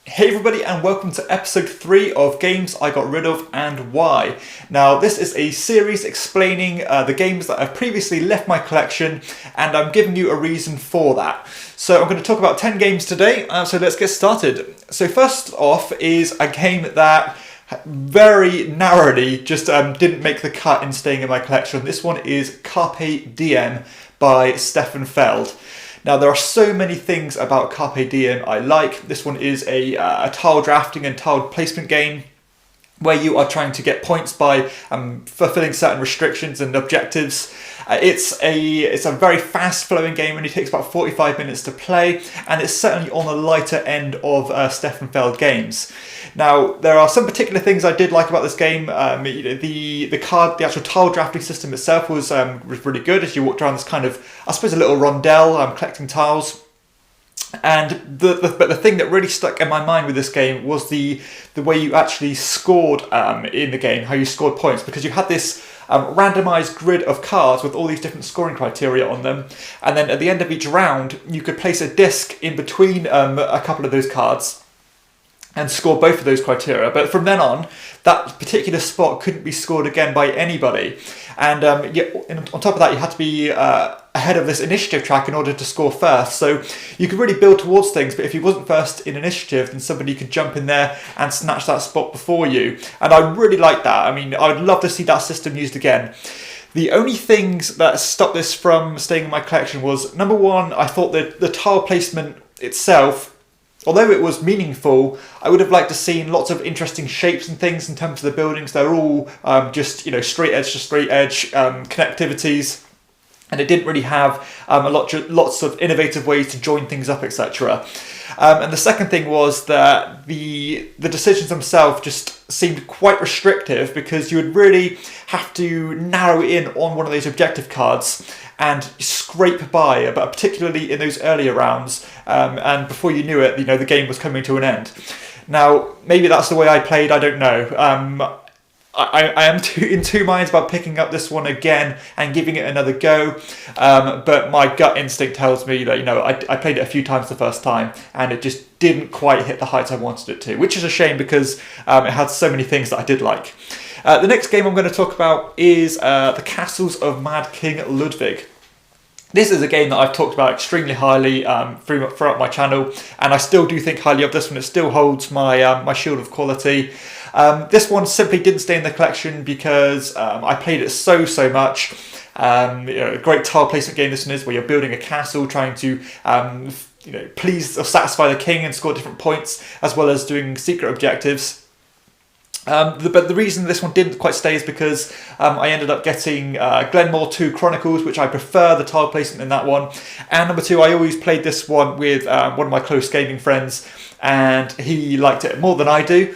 Hey everybody, and welcome to episode 3 of Games I Got Rid of and Why. Now this is a series explaining the games that I've previously left my collection, and I'm giving you a reason for that. So I'm going to talk about 10 games today, so let's get started. So first off is a game that very narrowly just didn't make the cut in staying in my collection. This one is Carpe Diem by Stefan Feld. Now there are so many things about Carpe Diem I like. This one is a tile drafting and tile placement game where you are trying to get points by fulfilling certain restrictions and objectives. It's a very fast flowing game, only takes about 45 minutes to play, and it's certainly on the lighter end of Stefan Feld games. Now there are some particular things I did like about this game. The actual tile drafting system itself was really good as you walked around this kind of, I suppose, a little rondel collecting tiles. And but the thing that really stuck in my mind with this game was the way you actually scored in the game, how you scored points, because you had this randomized grid of cards with all these different scoring criteria on them, and then at the end of each round you could place a disc in between a couple of those cards and score both of those criteria. But from then on, that particular spot couldn't be scored again by anybody. And on top of that, you had to be ahead of this initiative track in order to score first. So you could really build towards things, but if you wasn't first in initiative, then somebody could jump in there and snatch that spot before you. And I really like that. I mean, I would love to see that system used again. The only things that stopped this from staying in my collection was, number one, I thought that the tile placement itself, although it was meaningful, I would have liked to seen lots of interesting shapes and things in terms of the buildings. They're all just straight edge to straight edge connectivities, and it didn't really have lots of innovative ways to join things up, etc. And the second thing was that the decisions themselves just seemed quite restrictive, because you would really have to narrow in on one of those objective cards and scrape by, but particularly in those earlier rounds, and before you knew it, the game was coming to an end. Now, maybe that's the way I played, I don't know. I am in two minds about picking up this one again and giving it another go, but my gut instinct tells me that I played it a few times the first time and it just didn't quite hit the heights I wanted it to, which is a shame because it had so many things that I did like. The next game I'm going to talk about is The Castles of Mad King Ludwig. This is a game that I've talked about extremely highly throughout my channel, and I still do think highly of this one. It still holds my shield of quality. This one simply didn't stay in the collection because I played it so much. A great tile placement game this one is, where you're building a castle, trying to please or satisfy the king and score different points, as well as doing secret objectives. But the reason this one didn't quite stay is because I ended up getting Glenmore 2 Chronicles, which I prefer the tile placement in that one. And number two, I always played this one with one of my close gaming friends, and he liked it more than I do.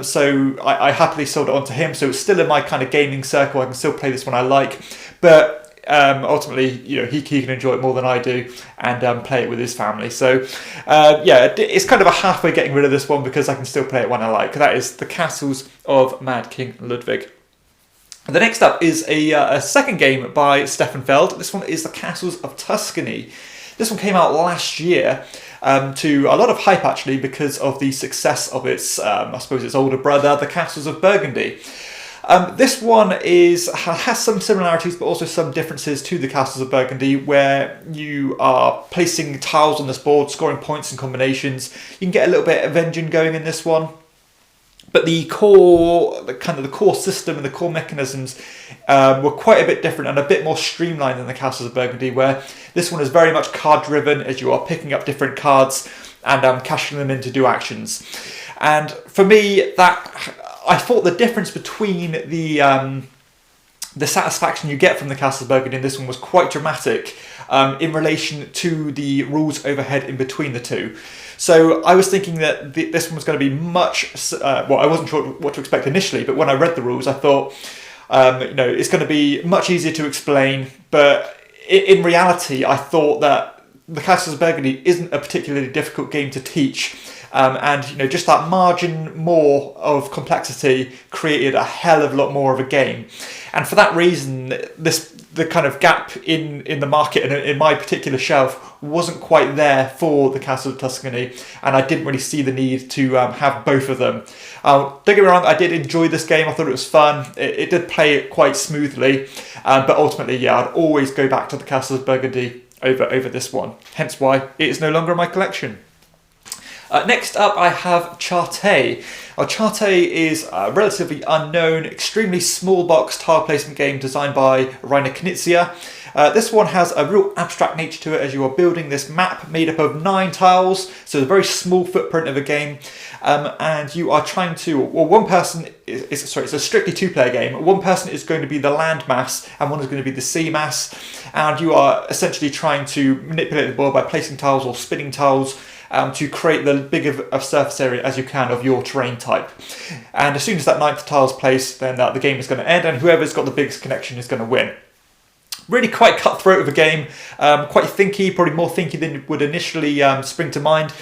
So I happily sold it on to him. So it's still in my kind of gaming circle. I can still play this one I like. But ultimately, he can enjoy it more than I do and play it with his family. So it's kind of a halfway getting rid of this one because I can still play it when I like. That is The Castles of Mad King Ludwig. The next up is a second game by Stefan Feld. This one is The Castles of Tuscany. This one came out last year to a lot of hype, actually, because of the success of its older brother, The Castles of Burgundy. This one has some similarities but also some differences to The Castles of Burgundy, where you are placing tiles on this board, scoring points and combinations. You can get a little bit of engine going in this one, but the core system and the core mechanisms were quite a bit different and a bit more streamlined than The Castles of Burgundy, where this one is very much card driven, as you are picking up different cards and cashing them in to do actions. And for me, I thought the difference between the satisfaction you get from The Castles of Burgundy in this one was quite dramatic in relation to the rules overhead in between the two. So I was thinking that this one was going to be much... I wasn't sure what to expect initially, but when I read the rules, I thought, it's going to be much easier to explain. But in reality, I thought that The Castles of Burgundy isn't a particularly difficult game to teach. Just that margin more of complexity created a hell of a lot more of a game. And for that reason, this the kind of gap in the market and in my particular shelf wasn't quite there for the Castle of Tuscany, and I didn't really see the need to have both of them. Don't get me wrong, I did enjoy this game. I thought it was fun. It did play it quite smoothly, but ultimately, yeah, I'd always go back to the Castle of Burgundy over this one. Hence why it is no longer in my collection. Next up, I have Chartae. Chartae is a relatively unknown, extremely small box tile placement game designed by Rainer Knizia. This one has a real abstract nature to it as you are building this map made up of 9 tiles, so a very small footprint of a game, and you are trying to, well, one person it's a strictly 2-player game. One person is going to be the land mass and one is going to be the sea mass, and you are essentially trying to manipulate the board by placing tiles or spinning tiles to create the big of surface area as you can of your terrain type. And as soon as that 9th tile is placed, then the game is going to end, and whoever's got the biggest connection is going to win. Really quite cutthroat of a game, quite thinky, probably more thinky than would initially spring to mind.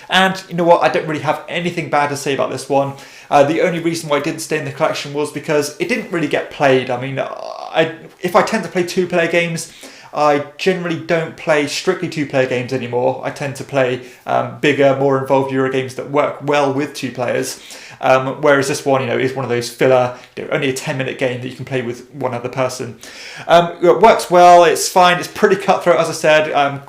And you know what, I don't really have anything bad to say about this one. The only reason why it didn't stay in the collection was because it didn't really get played. I mean, if I tend to play 2-player games, I generally don't play strictly 2-player games anymore. I tend to play bigger, more involved Euro games that work well with 2 players. Whereas this one, is one of those filler, only a 10-minute game that you can play with one other person. It works well. It's fine. It's pretty cutthroat, as I said.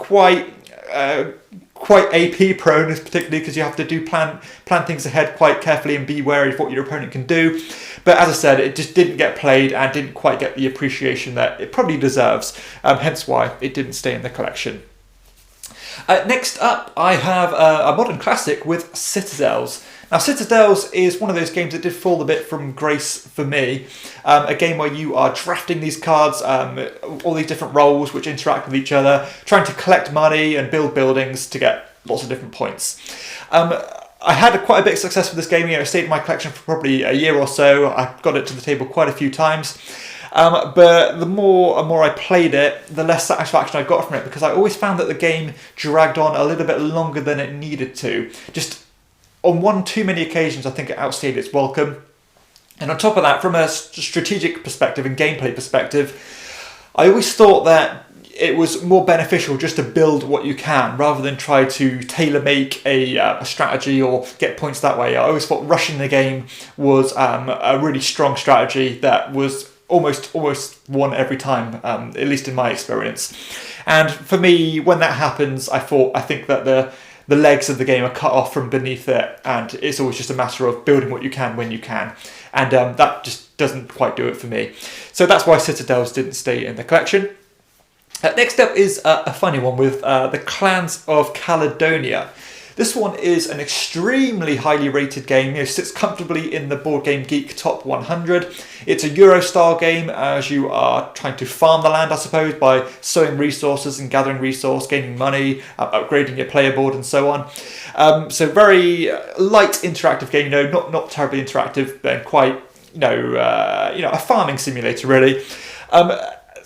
Quite AP prone, particularly because you have to plan things ahead quite carefully and be wary of what your opponent can do. But as I said, it just didn't get played and didn't quite get the appreciation that it probably deserves. Hence why it didn't stay in the collection. Next up, I have a modern classic with Citadels. Now, Citadels is one of those games that did fall a bit from grace for me. A game where you are drafting these cards, all these different roles which interact with each other, trying to collect money and build buildings to get lots of different points. I had quite a bit of success with this game. It stayed in my collection for probably a year or so. I got it to the table quite a few times. But the more and more I played it, the less satisfaction I got from it, because I always found that the game dragged on a little bit longer than it needed to. Just on one too many occasions, I think it outstayed its welcome. And on top of that, from a strategic perspective and gameplay perspective, I always thought that it was more beneficial just to build what you can rather than try to tailor-make a strategy or get points that way. I always thought rushing the game was a really strong strategy that was almost won every time, at least in my experience. And for me, when that happens, I think that the legs of the game are cut off from beneath it, and it's always just a matter of building what you can when you can. And that just doesn't quite do it for me. So that's why Citadels didn't stay in the collection. Next up is a funny one with the Clans of Caledonia. This one is an extremely highly rated game. It sits comfortably in the Board Game Geek Top 100. It's a Euro-style game as you are trying to farm the land, I suppose, by sowing resources and gathering resource, gaining money, upgrading your player board, and so on. So very light interactive game. Not terribly interactive, but quite a farming simulator really.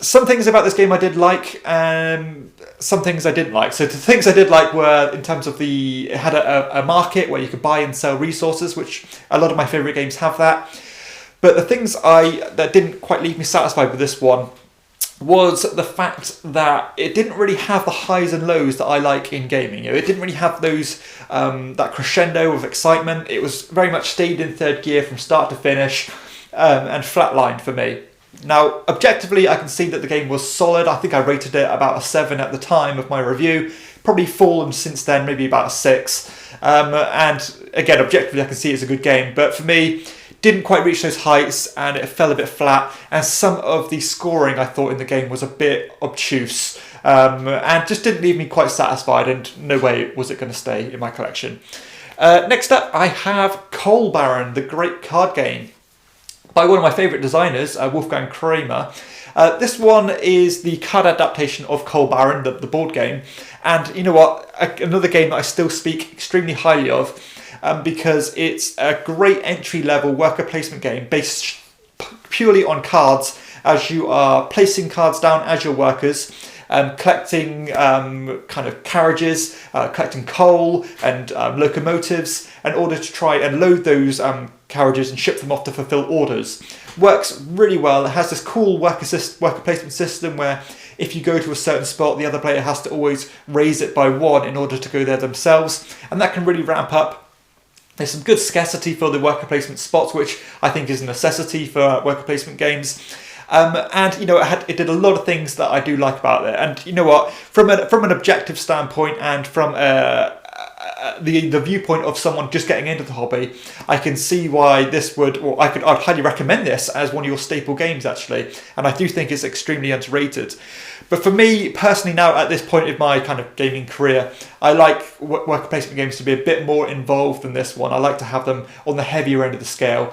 Some things about this game I did like, and some things I didn't like. So the things I did like were in terms of it had a market where you could buy and sell resources, which a lot of my favourite games have that. But the things that didn't quite leave me satisfied with this one was the fact that it didn't really have the highs and lows that I like in gaming. It didn't really have those that crescendo of excitement. It was very much stayed in third gear from start to finish, and flatlined for me. Now, objectively, I can see that the game was solid. I think I rated it about a 7 at the time of my review. Probably fallen since then, maybe about a 6. And again, objectively, I can see it's a good game. But for me, didn't quite reach those heights, and it fell a bit flat. And some of the scoring I thought in the game was a bit obtuse, and just didn't leave me quite satisfied. And no way was it going to stay in my collection. Next up, I have Coal Baron, the great card game, by one of my favourite designers, Wolfgang Kramer. This one is the card adaptation of Coal Baron, the board game. And you know what? Another game that I still speak extremely highly of, because it's a great entry-level worker placement game based purely on cards, as you are placing cards down as your workers, collecting kind of carriages, collecting coal and locomotives in order to try and load those carriages and ship them off to fulfill orders. Works really well. It has this cool worker placement system where if you go to a certain spot, the other player has to always raise it by 1 in order to go there themselves, and that can really ramp up. There's some good scarcity for the worker placement spots, which I think is a necessity for worker placement games. And you know, it did a lot of things that I do like about it. And you know what, from an objective standpoint and from the viewpoint of someone just getting into the hobby, I can see why this would, or I'd highly recommend this as one of your staple games actually. And I do think it's extremely underrated. But for me personally, now at this point of my kind of gaming career, I like worker placement games to be a bit more involved than this one. I like to have them on the heavier end of the scale.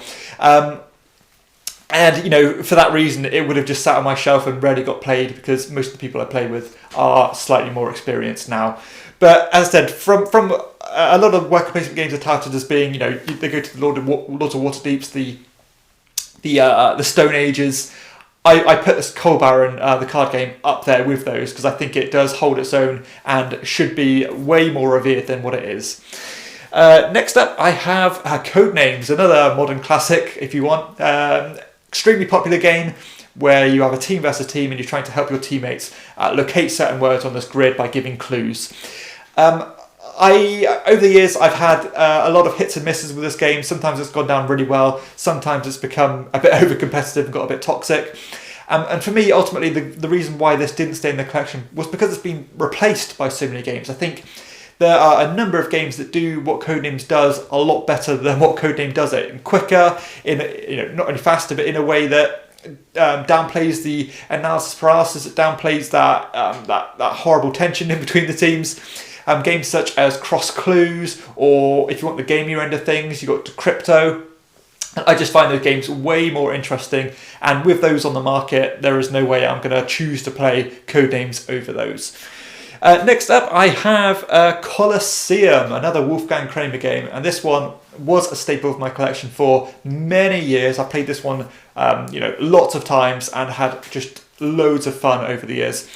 And, you know, for that reason, it would have just sat on my shelf and rarely got played because most of the people I play with are slightly more experienced now. But as I said, from a lot of worker placement games are touted as being, you know, they go to the Lords of Waterdeeps, the Stone Ages. I put this Coal Baron, the card game, up there with those because I think it does hold its own and should be way more revered than what it is. Next up, I have Codenames, another modern classic, if you want. Extremely popular game where you have a team versus team and you're trying to help your teammates locate certain words on this grid by giving clues. Over the years, I've had a lot of hits and misses with this game. Sometimes it's gone down really well. Sometimes it's become a bit over-competitive and got a bit toxic. And for me, ultimately, the reason why this didn't stay in the collection was because it's been replaced by so many games. I think there are a number of games that do what Codenames does a lot better than what Codenames does it, and quicker, not only faster, but in a way that downplays the analysis paralysis. It downplays that horrible tension in between the teams. Games such as Cross Clues, or if you want the gamier end of things, you've got Crypto. I just find those games way more interesting, and with those on the market, there is no way I'm going to choose to play Codenames over those. Next up, I have Colosseum, another Wolfgang Kramer game, and this one was a staple of my collection for many years. I played this one, lots of times and had just loads of fun over the years.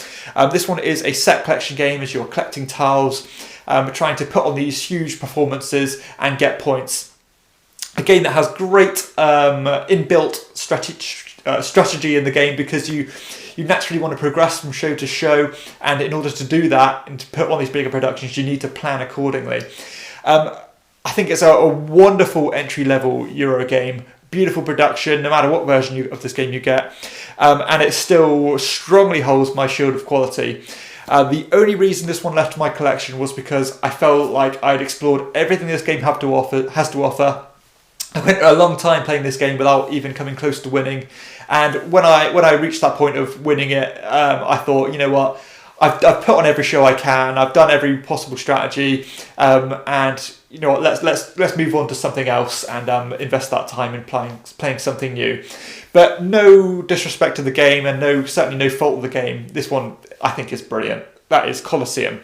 This one is a set collection game as you're collecting tiles, trying to put on these huge performances and get points. A game that has great inbuilt strategy in the game because you naturally want to progress from show to show, and in order to do that and to put on these bigger productions, you need to plan accordingly. I think it's a wonderful entry-level Euro game, beautiful production, no matter what version of this game you get, and it still strongly holds my shield of quality. The only reason this one left my collection was because I felt like I'd explored everything this game has to offer. I went a long time playing this game without even coming close to winning, and when I reached that point of winning it, I thought, you know what, I've put on every show I can, I've done every possible strategy, and you know what, let's move on to something else and invest that time in playing something new. But no disrespect to the game, and certainly no fault of the game. This one I think is brilliant. That is Colosseum.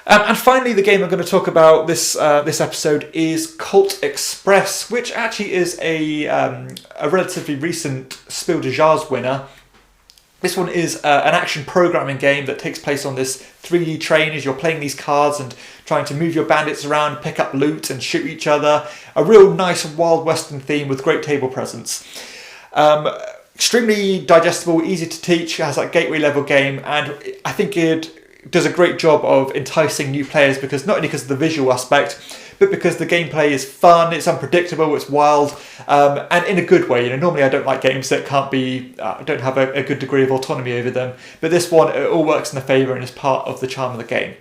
And finally, the game I'm going to talk about this episode is Colt Express, which actually is a relatively recent Spiel des Jahres winner. This one is an action programming game that takes place on this 3D train as you're playing these cards and trying to move your bandits around, pick up loot and shoot each other. A real nice Wild Western theme with great table presence. Extremely digestible, easy to teach, has that gateway level game, and I think it does a great job of enticing new players because not only because of the visual aspect, but because the gameplay is fun, it's unpredictable, it's wild, and in a good way. You know, normally I don't like games that don't have a good degree of autonomy over them, but this one, it all works in the favour and is part of the charm of the game.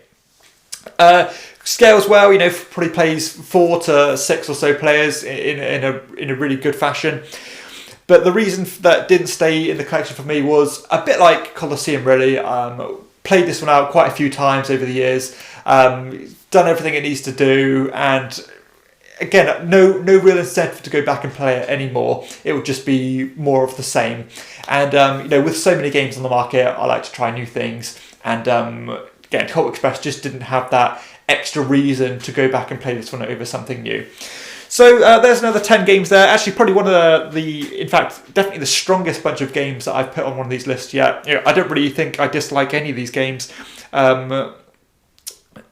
Scales well, probably plays 4 to 6 or so players in a really good fashion. But the reason that didn't stay in the collection for me was a bit like Colosseum, really. Played this one out quite a few times over the years, done everything it needs to do, and again, no real incentive to go back and play it anymore. It would just be more of the same. And with so many games on the market, I like to try new things. And again, Colt Express just didn't have that extra reason to go back and play this one over something new. So there's another 10 games there. Actually, probably one of in fact, definitely the strongest bunch of games that I've put on one of these lists yet. I don't really think I dislike any of these games. I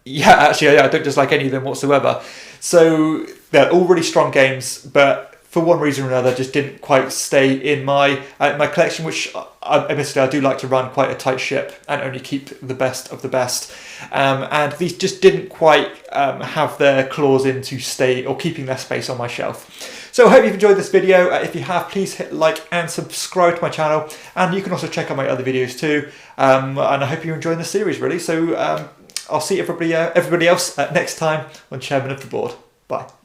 don't dislike any of them whatsoever. So they're all really strong games, but for one reason or another, just didn't quite stay in my my collection, which admittedly I do like to run quite a tight ship and only keep the best of the best. And these just didn't quite have their claws into stay or keeping their space on my shelf. So I hope you've enjoyed this video. If you have, please hit like and subscribe to my channel, and you can also check out my other videos too. And I hope you're enjoying the series, really. So I'll see everybody else next time on Chairman of the Board. Bye.